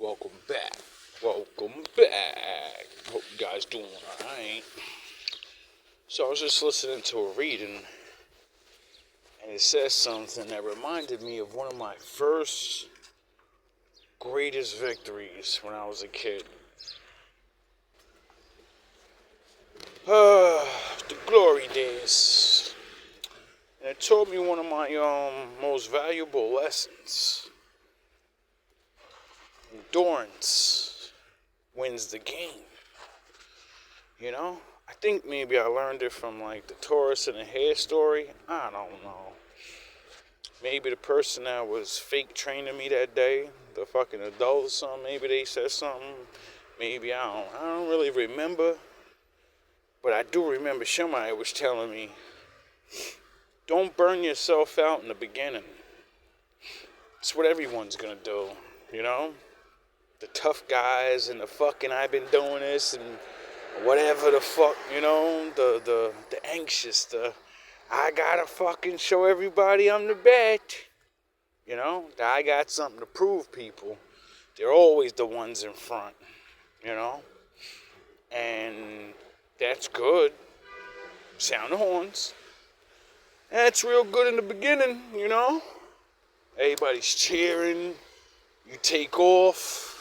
Welcome back. Welcome back. Hope you guys doing alright. So I was just listening to a reading, and it says something that reminded me of one of my first greatest victories when I was a kid. The glory days. And it taught me one of my most valuable lessons. Endurance wins the game. You know? I think maybe I learned it from like the Taurus and the Hair Story. I don't know. Maybe the person that was fake training me that day, the fucking adult or something, maybe they said something. Maybe I don't really remember. But I do remember somebody was telling me, don't burn yourself out in the beginning. It's what everyone's gonna do, you know? The tough guys and the fucking I've been doing this and whatever the fuck, you know? The anxious, I gotta fucking show everybody I'm the best. You know? I got something to prove people. They're always the ones in front, you know? And that's good. Sound the horns. That's real good in the beginning, you know? Everybody's cheering. You take off.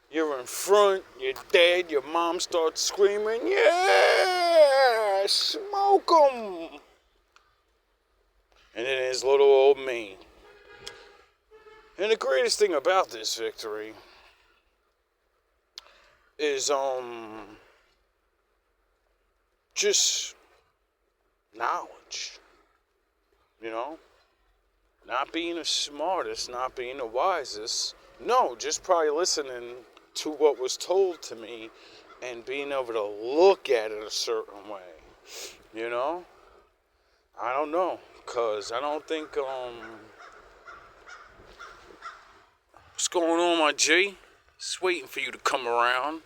You're in front. You're dead. Your mom starts screaming, yeah! Smoke 'em! And then there's little old me. And the greatest thing about this victory is, just knowledge, you know, not being the smartest, not being the wisest, no, just probably listening to what was told to me and being able to look at it a certain way, you know, I don't know, because I don't think, what's going on, my G? Just waiting for you to come around.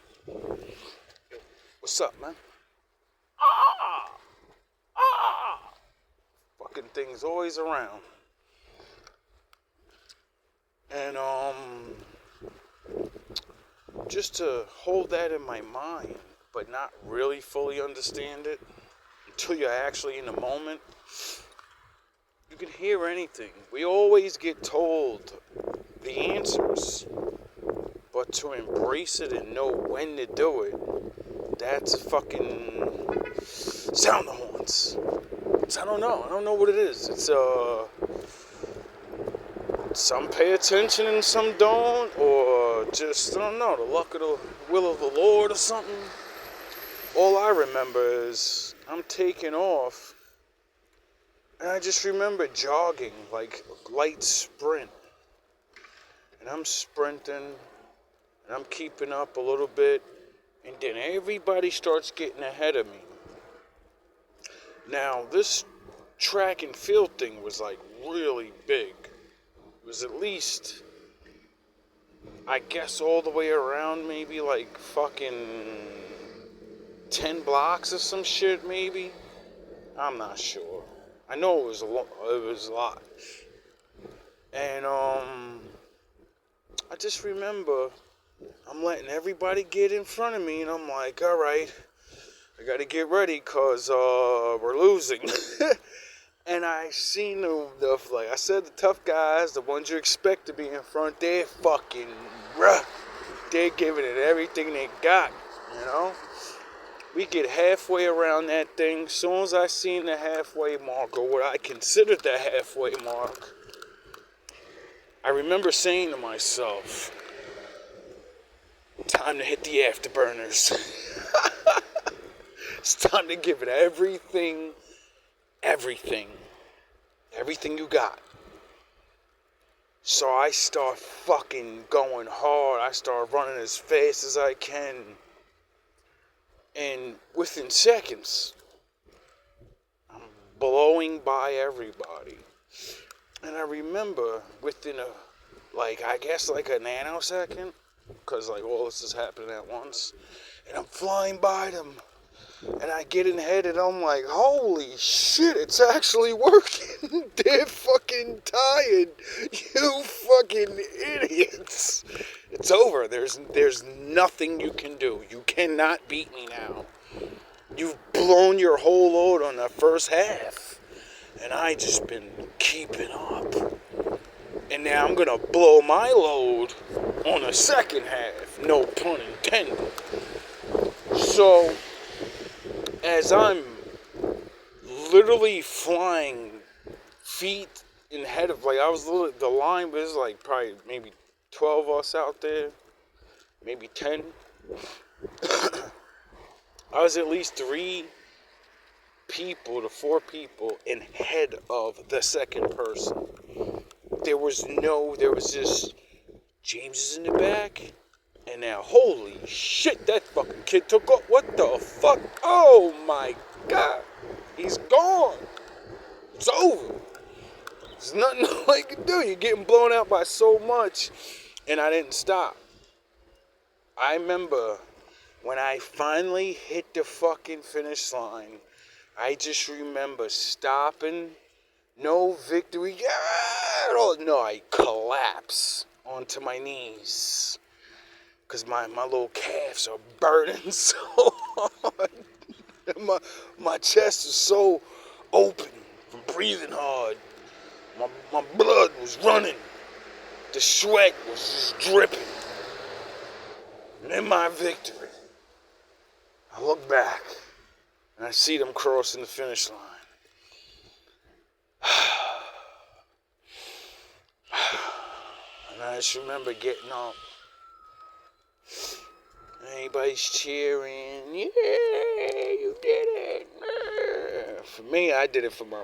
What's up, man? Fucking thing's always around. And just to hold that in my mind, but not really fully understand it until you're actually in the moment. You can hear anything. We always get told the answers, but to embrace it and know when to do it, that's fucking sound the horns. I don't know what it is. It's some pay attention and some don't, or just, I don't know, the luck of the will of the Lord or something. All I remember is I'm taking off, and I just remember jogging, like light sprint. And I'm sprinting, and I'm keeping up a little bit, and then everybody starts getting ahead of me. Now, this track and field thing was like really big. It was at least, I guess, all the way around, maybe like fucking 10 blocks or some shit, maybe. I'm not sure. I know it was a lot. And I just remember I'm letting everybody get in front of me, and I'm like, all right, I gotta get ready, cause we're losing. And I seen the like I said, the tough guys, the ones you expect to be in front, they're fucking rough. They're giving it everything they got, you know. We get halfway around that thing. As soon as I seen the halfway mark, or what I considered the halfway mark, I remember saying to myself, time to hit the afterburners. It's time to give it everything you got. So I start fucking going hard. I start running as fast as I can. And within seconds, I'm blowing by everybody. And I remember within I guess a nanosecond, because like all this is happening at once, and I'm flying by them. And I get in head and I'm like, holy shit, it's actually working. They're fucking tired. You fucking idiots. It's it's over. There's nothing you can do. You cannot beat me now. You've blown your whole load on that first half. And I just been keeping up. And now I'm gonna blow my load on the second half. No pun intended. So, as I'm literally flying feet in head of, like, I was literally, the line was like probably maybe 12 of us out there, maybe 10. I was at least 3 people to 4 people in head of the second person. There was just James is in the back, and now holy shit, that fucking kid took off. What the fuck? Oh my god, he's gone. It's over. There's nothing I can do. You're getting blown out by so much, and I didn't stop. I remember when I finally hit the fucking finish line, I just remember stopping, no victory, no, I collapse onto my knees, because my little calves are burning so hard, my chest is so open from breathing hard, my blood was running, the sweat was just dripping, and in my victory, I look back, and I see them crossing the finish line. And I just remember getting up. Everybody's cheering. Yeah, you did it. Yeah. For me, I did it for my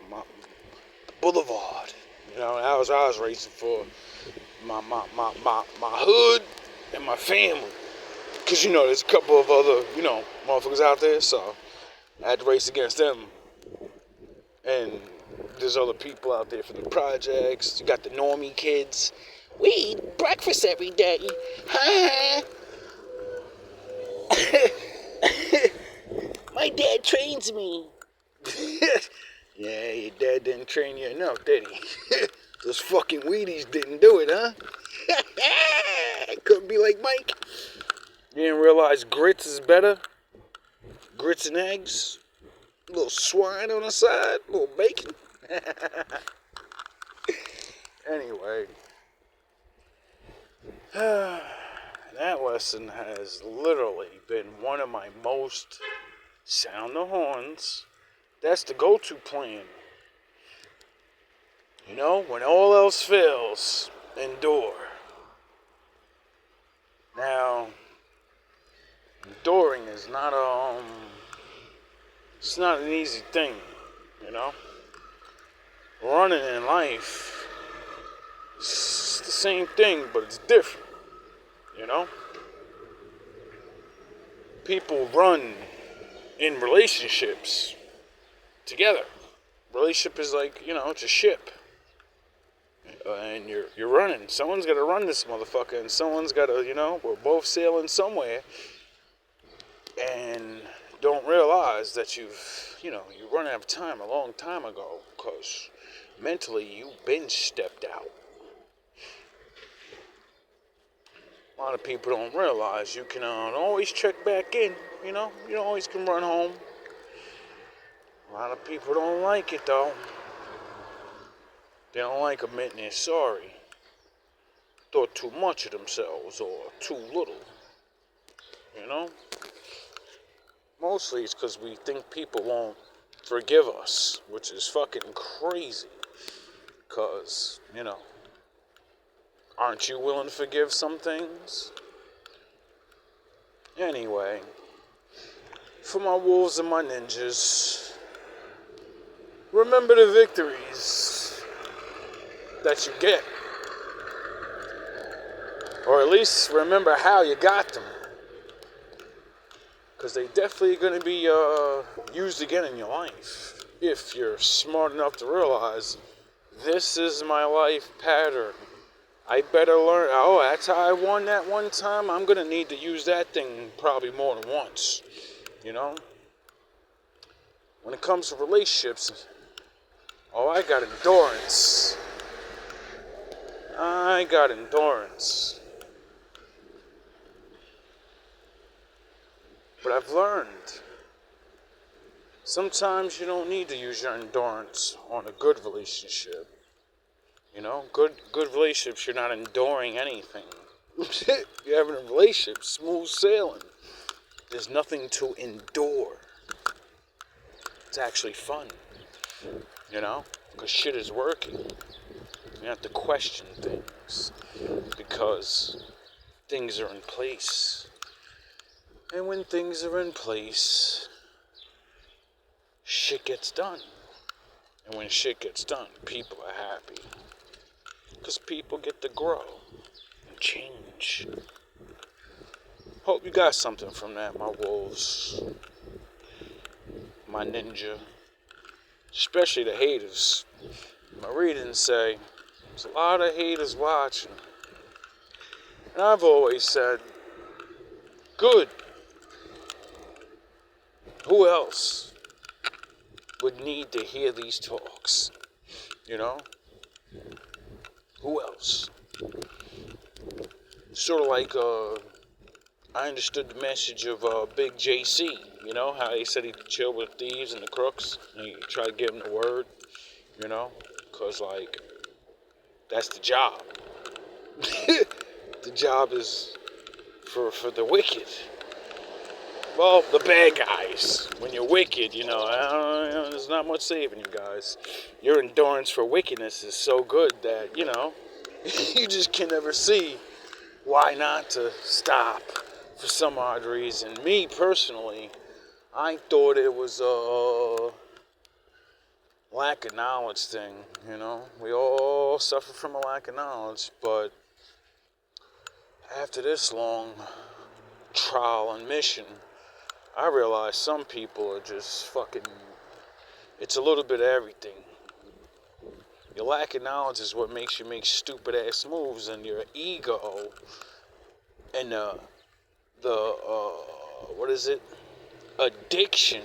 boulevard. You know, I was racing for my hood and my family. Because, you know, there's a couple of other, you know, motherfuckers out there, so I had to race against them. And there's other people out there for the projects. You got the normie kids. We eat breakfast every day. My dad trains me. Yeah, your dad didn't train you enough, did he? Those fucking Wheaties didn't do it, huh? Couldn't be like Mike. You didn't realize grits is better? Grits and eggs? A little swine on the side? A little bacon? Anyway. That lesson has literally been one of my most sound the horns. That's the go-to plan. You know, when all else fails, endure. Now, enduring is not it's not an easy thing, you know. Running in life, it's the same thing, but it's different, you know. People run in relationships together. Relationship is like, you know, it's a ship. And you're running. Someone's got to run this motherfucker, and someone's got to, you know, we're both sailing somewhere, and don't realize that you run out of time a long time ago, because mentally you've been stepped out. A lot of people don't realize you can always check back in, you know, you always can run home. A lot of people don't like it, though. They don't like admitting they're sorry. Thought too much of themselves or too little. You know? Mostly it's because we think people won't forgive us, which is fucking crazy. Because, you know, aren't you willing to forgive some things? Anyway, for my wolves and my ninjas, remember the victories that you get, or at least remember how you got them, because they definitely going to be used again in your life if you're smart enough to realize this is my life pattern. I better learn. Oh, that's how I won that one time. I'm going to need to use that thing probably more than once, you know. When it comes to relationships, I got endurance. But I've learned sometimes you don't need to use your endurance on a good relationship. You know, good relationships, you're not enduring anything. You're having a relationship, smooth sailing. There's nothing to endure. It's actually fun, you know, because shit is working. You have to question things because things are in place. And when things are in place, shit gets done. And when shit gets done, people are happy. Because people get to grow and change. Hope you got something from that, my wolves. My ninja. Especially the haters. My readings say, there's a lot of haters watching. And I've always said, good. Who else would need to hear these talks? You know? Who else? Sort of like, I understood the message of Big JC. You know, how he said he'd chill with thieves and the crooks. And he tried to give them the word. You know? Because, like, that's the job. The job is for the wicked. Well, the bad guys. When you're wicked, you know, there's not much saving you guys. Your endurance for wickedness is so good that, you know, you just can never see why not to stop for some odd reason. Me, personally, I thought it was a lack of knowledge thing, you know. We all suffer from a lack of knowledge, but after this long trial and mission, I realize some people are just fucking, it's a little bit of everything. Your lack of knowledge is what makes you make stupid ass moves, and your ego and what is it? Addiction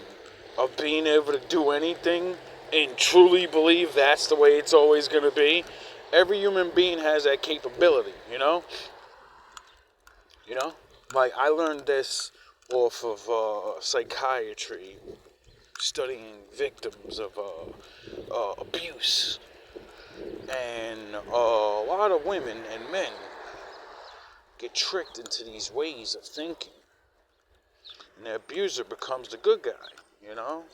of being able to do anything and truly believe that's the way it's always going to be. Every human being has that capability, you know? You know? Like, I learned this off of psychiatry, studying victims of abuse. And a lot of women and men get tricked into these ways of thinking. And the abuser becomes the good guy, you know?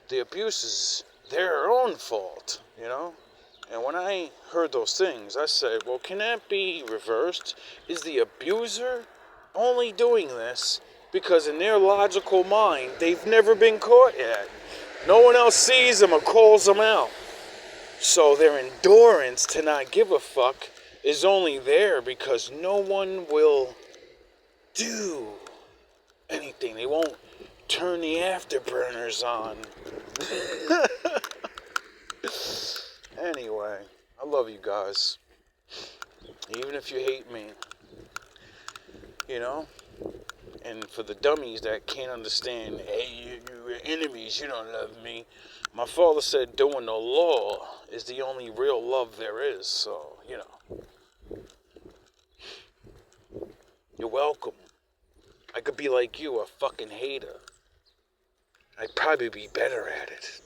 The abuse is their own fault, you know? And when I heard those things, I said, well, can that be reversed? Is the abuser only doing this because in their logical mind, they've never been caught yet? No one else sees them or calls them out. So their endurance to not give a fuck is only there because no one will do anything. They won't turn the afterburners on. Anyway, I love you guys. Even if you hate me. You know? And for the dummies that can't understand, hey, you're enemies, you don't love me. My father said doing the law is the only real love there is. So, you know. You're welcome. I could be like you, a fucking hater. I'd probably be better at it.